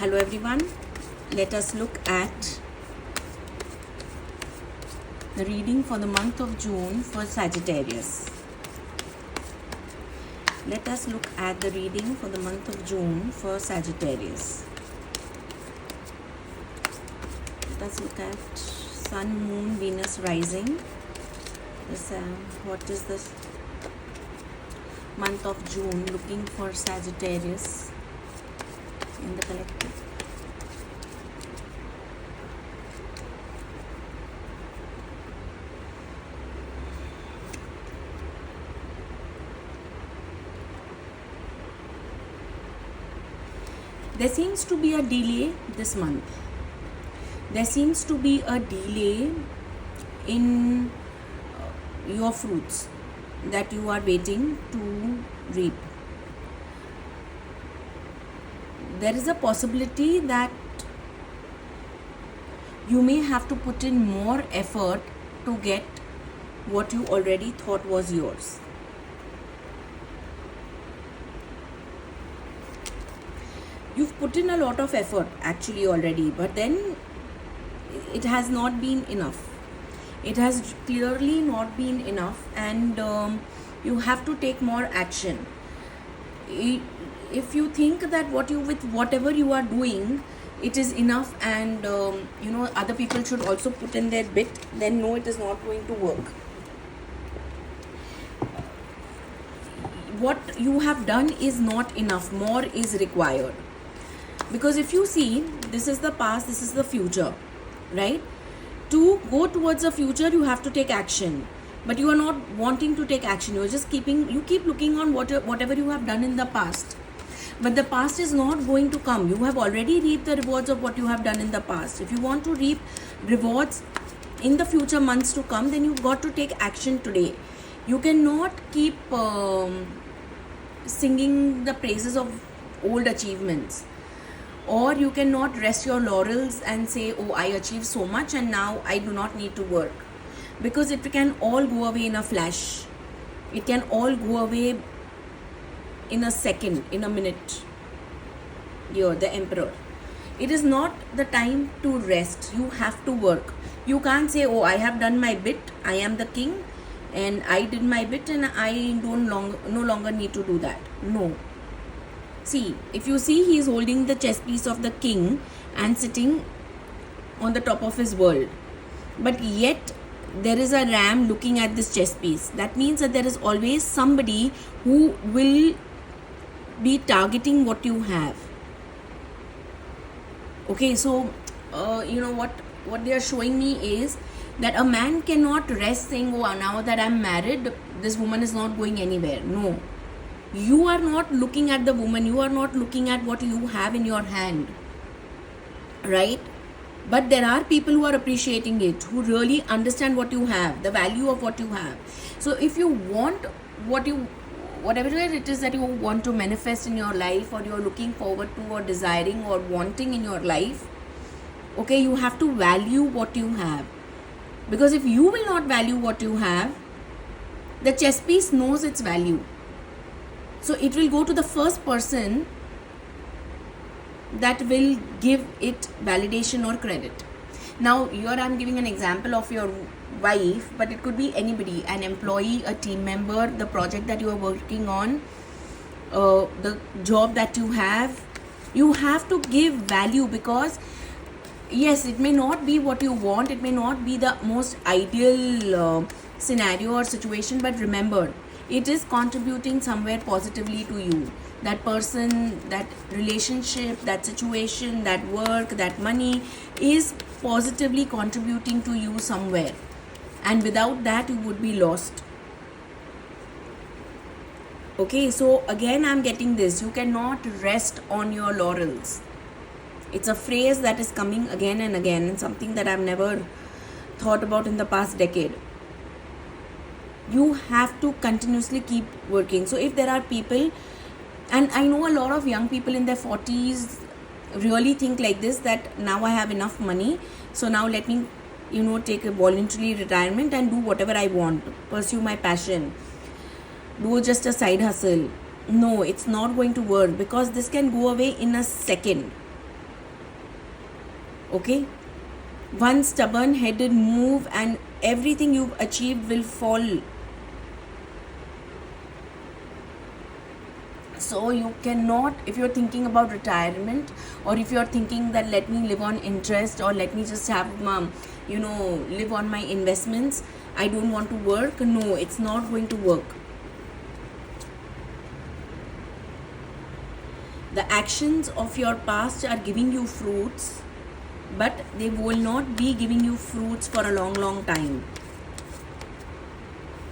Hello everyone, let us look at the reading for the month of June for Sagittarius. Let us look at the reading for the month of June for Sagittarius. Let us look at Sun, Moon, Venus rising. What is this month of June looking for Sagittarius in the collective? There seems to be a delay this month. There seems to be a delay in your fruits that you are waiting to reap. There is a possibility that you may have to put in more effort to get what you already thought was yours. You've put in a lot of effort actually already, but then it has not been enough. It has clearly not been enough, and you have to take more action. If you think that with whatever you are doing, it is enough, and other people should also put in their bit, then no, it is not going to work. What you have done is not enough. More is required. Because if you see, this is the past, this is the future, right? To go towards the future, you have to take action. But you are not wanting to take action. You are just you keep looking on whatever you have done in the past. But the past is not going to come. You have already reaped the rewards of what you have done in the past. If you want to reap rewards in the future months to come, then you've got to take action today. You cannot keep singing the praises of old achievements. Or you cannot rest your laurels and say, oh, I achieved so much and now I do not need to work. Because it can all go away in a flash. It can all go away in a second, in a minute. You're the emperor. It is not the time to rest. You have to work. You can't say, oh, I have done my bit. I am the king and I did my bit and I no longer need to do that. No. See, if you see, he is holding the chess piece of the king and sitting on the top of his world. But yet, there is a ram looking at this chess piece. That means that there is always somebody who will be targeting what you have. Okay, so, what they are showing me is that a man cannot rest saying, oh, now that I am married, this woman is not going anywhere. No. You are not looking at the woman, you are not looking at what you have in your hand, right? But there are people who are appreciating it, who really understand what you have, the value of what you have. So if you want whatever it is that you want to manifest in your life, or you are looking forward to, or desiring, or wanting in your life, okay, you have to value what you have. Because if you will not value what you have, the chess piece knows its value. So it will go to the first person that will give it validation or credit. Now, here I am giving an example of your wife, but it could be anybody, an employee, a team member, the project that you are working on, the job that you have. You have to give value, because yes, it may not be what you want, it may not be the most ideal scenario or situation, but remember, it is contributing somewhere positively to you. That person, that relationship, that situation, that work, that money is positively contributing to you somewhere. And without that, you would be lost. Okay, so again, I'm getting this. You cannot rest on your laurels. It's a phrase that is coming again and again, and something that I've never thought about in the past decade. You have to continuously keep working. So if there are people, and I know a lot of young people in their 40s really think like this, that now I have enough money, so now let me take a voluntary retirement and do whatever I want, pursue my passion, do just a side hustle. No, it's not going to work, because this can go away in a second. Okay? One stubborn headed move and everything you've achieved will fall. So you cannot, if you're thinking about retirement, or if you're thinking that let me live on interest, or let me just have live on my investments, I don't want to work. No, it's not going to work. The actions of your past are giving you fruits, but they will not be giving you fruits for a long time.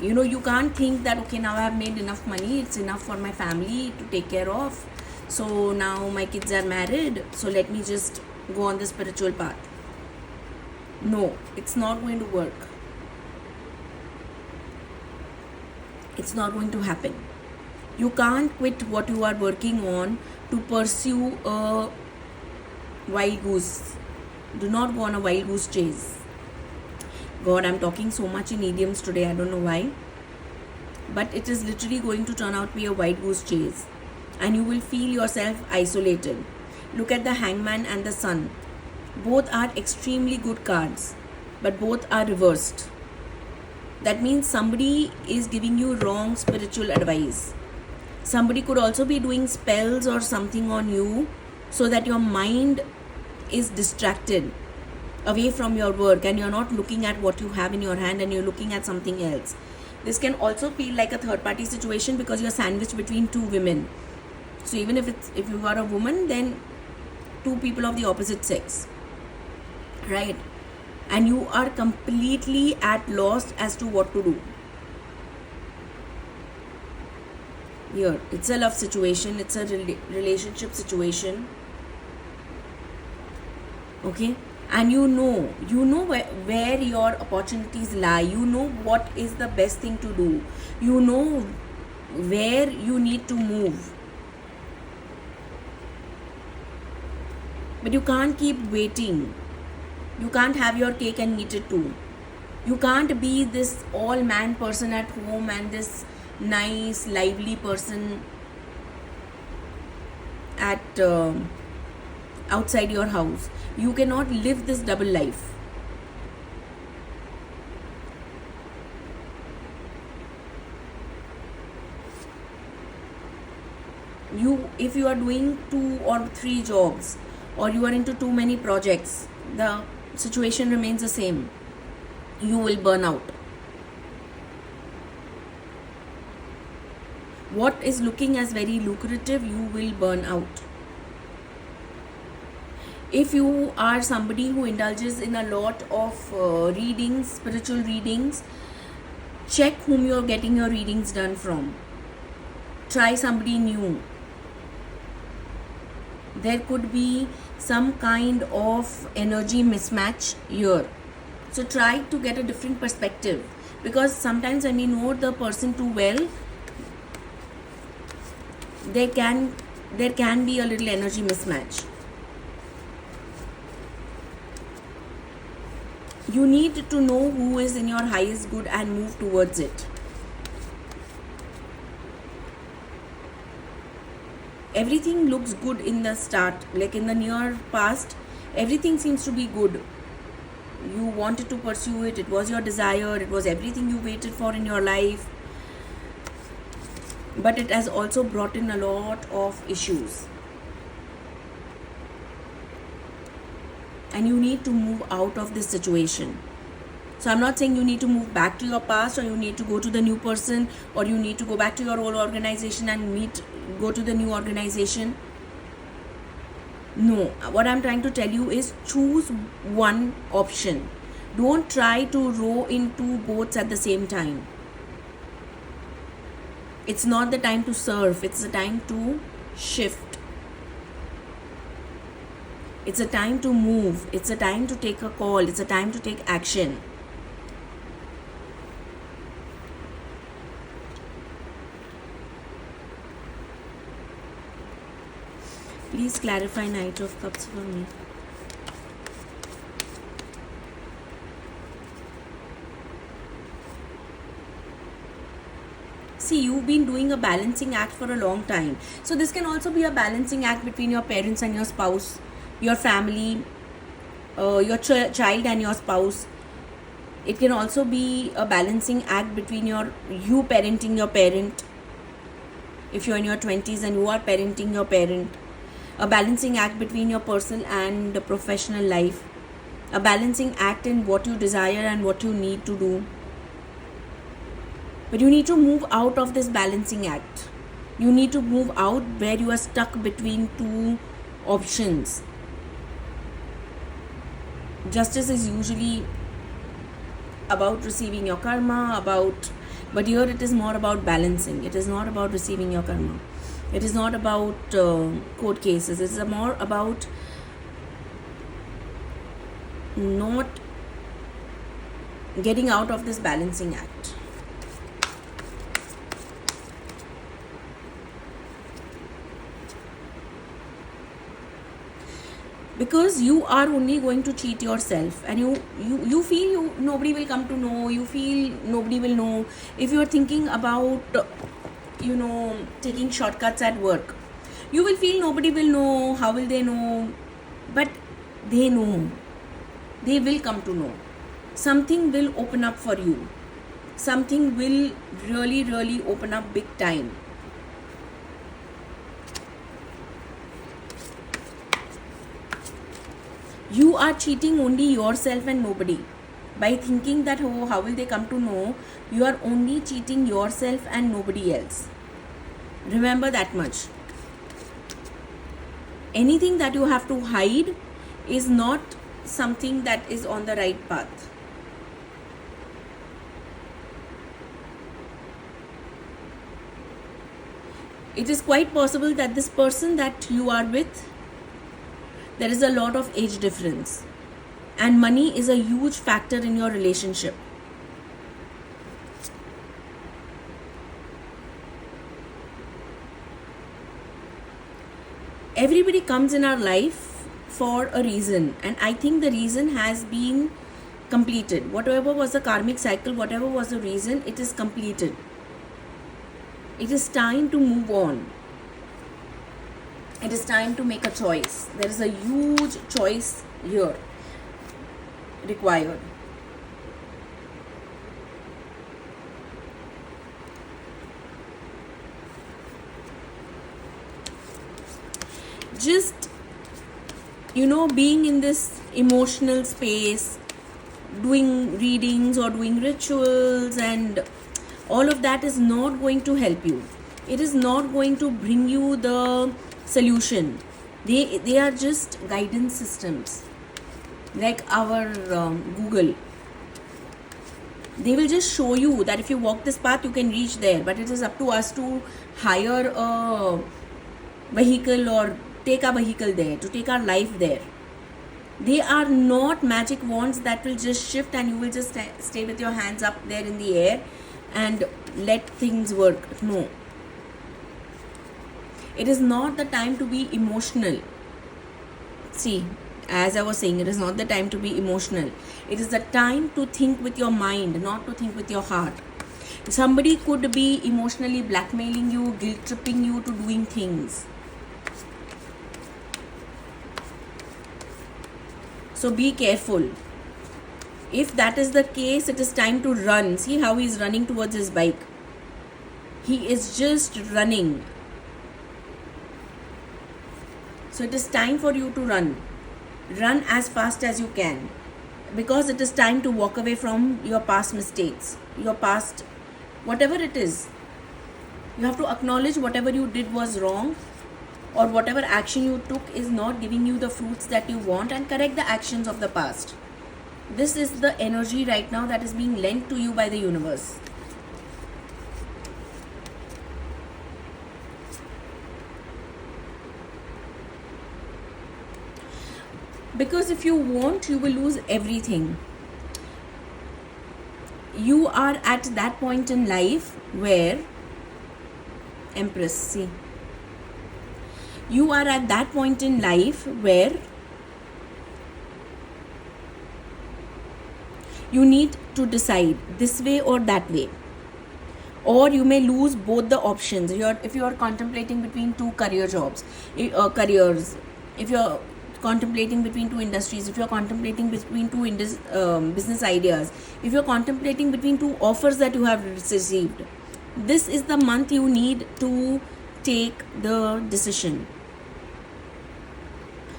You can't think that, okay, now I have made enough money, it's enough for my family to take care of, so now my kids are married, so let me just go on the spiritual path. No, it's not going to work. It's not going to happen. You can't quit what you are working on to pursue a wild goose. Do not go on a wild goose chase. God, I'm talking so much in idioms today, I don't know why. But it is literally going to turn out to be a wild goose chase. And you will feel yourself isolated. Look at the Hangman and the Sun. Both are extremely good cards, but both are reversed. That means somebody is giving you wrong spiritual advice. Somebody could also be doing spells or something on you so that your mind is distracted away from your work and you're not looking at what you have in your hand and you're looking at something else. This can also feel like a third party situation because you're sandwiched between two women. So even if you are a woman, then two people of the opposite sex, right? And you are completely at loss as to what to do. Here, it's a love situation, it's a relationship situation. Okay? And you know where your opportunities lie. You know what is the best thing to do. You know where you need to move. But you can't keep waiting. You can't have your cake and eat it too. You can't be this all-man person at home and this nice, lively person at outside your house. You cannot live this double life. If you are doing 2 or 3 jobs, or you are into too many projects, the situation remains the same. You will burn out. What is looking as very lucrative, you will burn out. If you are somebody who indulges in a lot of readings, spiritual readings, check whom you are getting your readings done from. Try somebody new. There could be some kind of energy mismatch here. So try to get a different perspective, because sometimes when we know the person too well, there can be a little energy mismatch. You need to know who is in your highest good and move towards it. Everything looks good in the start, like in the near past, everything seems to be good. You wanted to pursue it, it was your desire, it was everything you waited for in your life. But it has also brought in a lot of issues. And you need to move out of this situation. So I'm not saying you need to move back to your past, or you need to go to the new person, or you need to go back to your old organization and go to the new organization. No, what I'm trying to tell you is choose one option. Don't try to row in two boats at the same time. It's not the time to surf, it's the time to shift. It's a time to move. It's a time to take a call. It's a time to take action. Please clarify Knight of Cups for me. See, you've been doing a balancing act for a long time. So this can also be a balancing act between your parents and your spouse, your family, your child and your spouse. It can also be a balancing act between you parenting your parent. If you're in your 20s and you are parenting your parent, a balancing act between your personal and professional life, a balancing act in what you desire and what you need to do. But you need to move out of this balancing act. You need to move out where you are stuck between two options. Justice is usually about receiving your karma, but here it is more about balancing. It is not about receiving your karma. It is not about court cases. It is more about not getting out of this balancing act. Because you are only going to cheat yourself, and you feel nobody will come to know, you feel nobody will know. If you are thinking about taking shortcuts at work, you will feel nobody will know. How will they know? But they know. They will come to know. Something will open up for you. Something will really, really open up big time. You are cheating only yourself and nobody. By thinking that, oh, how will they come to know? You are only cheating yourself and nobody else. Remember that much. Anything that you have to hide is not something that is on the right path. It is quite possible that this person that you are with, there is a lot of age difference, and money is a huge factor in your relationship. Everybody comes in our life for a reason, and I think the reason has been completed. Whatever was the karmic cycle, whatever was the reason, it is completed. It is time to move on. It is time to make a choice. There is a huge choice here required. Just, being in this emotional space, doing readings or doing rituals and all of that is not going to help you. It is not going to bring you the solution. They are just guidance systems, like our Google. They will just show you that if you walk this path, you can reach there. But it is up to us to hire a vehicle or take a vehicle there, to take our life there. They are not magic wands that will just shift and you will just stay with your hands up there in the air and let things work. No. It is not the time to be emotional. See, as I was saying, it is not the time to be emotional. It is the time to think with your mind, not to think with your heart. Somebody could be emotionally blackmailing you, guilt tripping you to doing things. So be careful. If that is the case, it is time to run. See how he is running towards his bike. He is just running. So it is time for you to run. Run as fast as you can. Because it is time to walk away from your past mistakes. Your past, whatever it is. You have to acknowledge whatever you did was wrong, or whatever action you took is not giving you the fruits that you want, and correct the actions of the past. This is the energy right now that is being lent to you by the universe. Because if you want, you will lose everything. You are at that point in life where, Empress, see, you are at that point in life where you need to decide this way or that way, or you may lose both the options. If you are contemplating between two careers, if you're contemplating between two industries, if you're contemplating between two business ideas, if you're contemplating between two offers that you have received, this is the month you need to take the decision.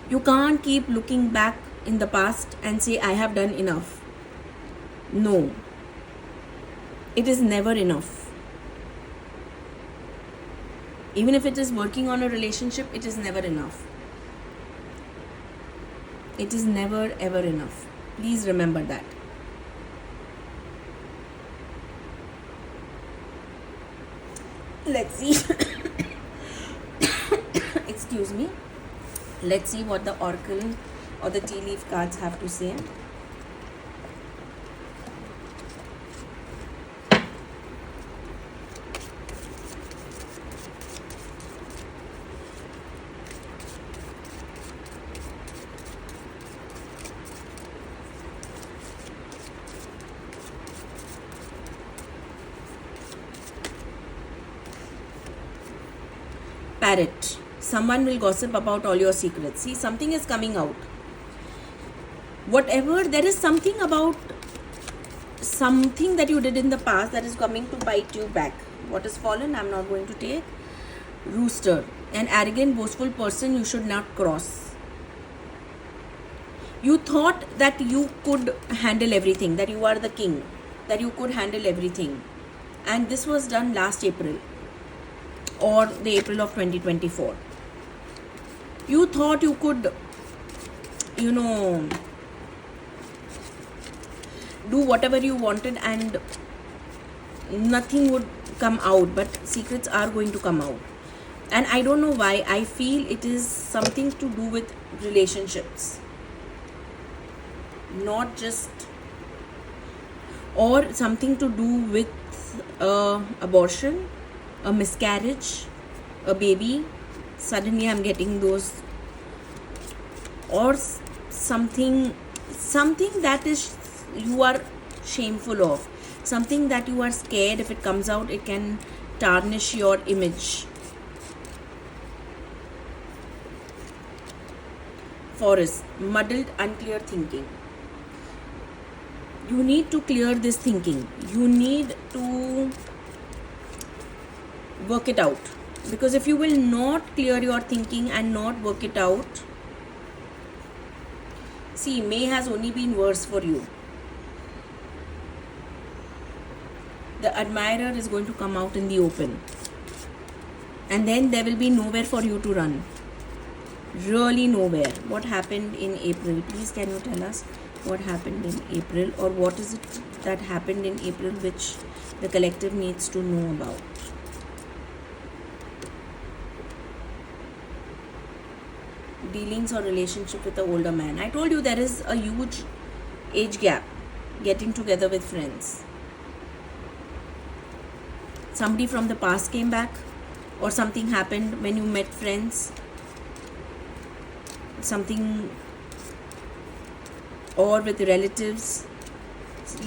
You can't keep looking back in the past and say, I have done enough. No, it is never enough. Even if it is working on a relationship, it is never enough. It is never ever enough. Please remember that. Let's see. Excuse me. Let's see what the oracle or the tea leaf cards have to say. Parrot. Someone will gossip about all your secrets. See, something is coming out. Whatever, there is something about something that you did in the past that is coming to bite you back. What is fallen, I'm not going to take. Rooster. An arrogant, boastful person you should not cross. You thought that you could handle everything, that you are the king, that you could handle everything. And this was done last April or the April of 2024. You thought you could, do whatever you wanted and nothing would come out, but secrets are going to come out. And I don't know why, I feel it is something to do with relationships, not just, or something to do with abortion, a miscarriage, a baby. Suddenly I'm getting those, or something that is you are shameful of, something that you are scared if it comes out it can tarnish your image. Forest. Muddled, unclear thinking. You need to clear this thinking. You need to work it out. Because if you will not clear your thinking and not work it out, see, May has only been worse for you. The admirer is going to come out in the open. And then there will be nowhere for you to run. Really nowhere. What happened in April? Please can you tell us what happened in April, or what is it that happened in April which the collective needs to know about? Dealings or relationship with the older man. I told you there is a huge age gap. Getting together with friends. Somebody from the past came back, or something happened when you met friends. Something, or with relatives.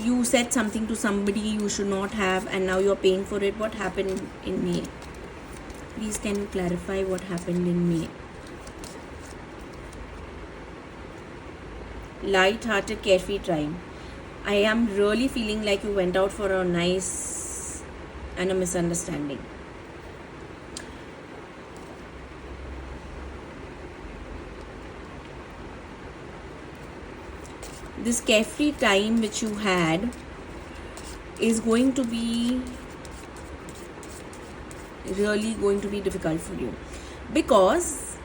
You said something to somebody you should not have and now you're paying for it. What happened in May? Please can you clarify what happened in May? Light-hearted, carefree time. I am really feeling like you went out for a nice and a misunderstanding. This carefree time which you had is going to be really going to be difficult for you, because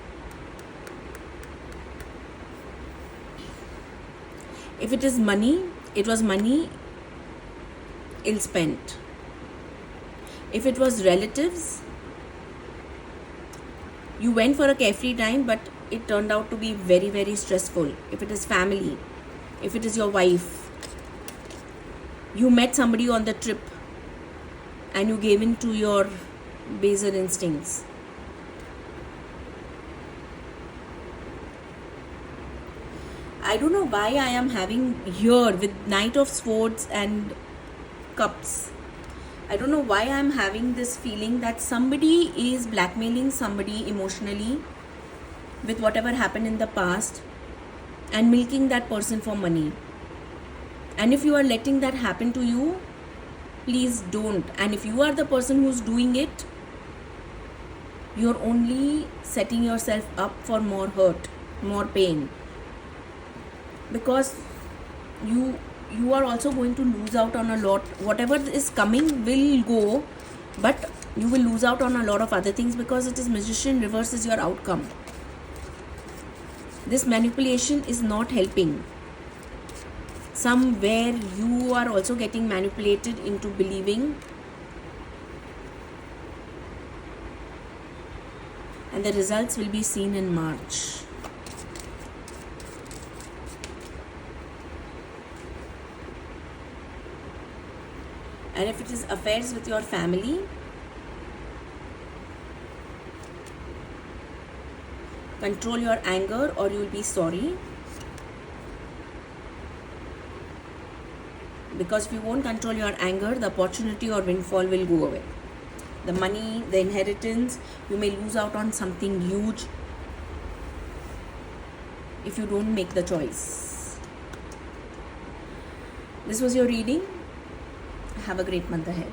if it is money, it was money ill spent. If it was relatives, you went for a carefree time but it turned out to be very, very stressful. If it is family, if it is your wife, you met somebody on the trip and you gave in to your baser instincts. I don't know why I am having here with Knight of Swords and Cups. I don't know why I am having this feeling that somebody is blackmailing somebody emotionally, with whatever happened in the past and milking that person for money. And if you are letting that happen to you, please don't. And if you are the person who's doing it, you're only setting yourself up for more hurt, more pain, because you are also going to lose out on a lot. Whatever is coming will go, but you will lose out on a lot of other things, because it is Magician reverse is your outcome. This manipulation is not helping. Somewhere you are also getting manipulated into believing, and the results will be seen in March. And if it is affairs with your family, control your anger or you will be sorry. Because if you won't control your anger, the opportunity or windfall will go away. The money, the inheritance, you may lose out on something huge if you don't make the choice. This was your reading. Have a great month ahead.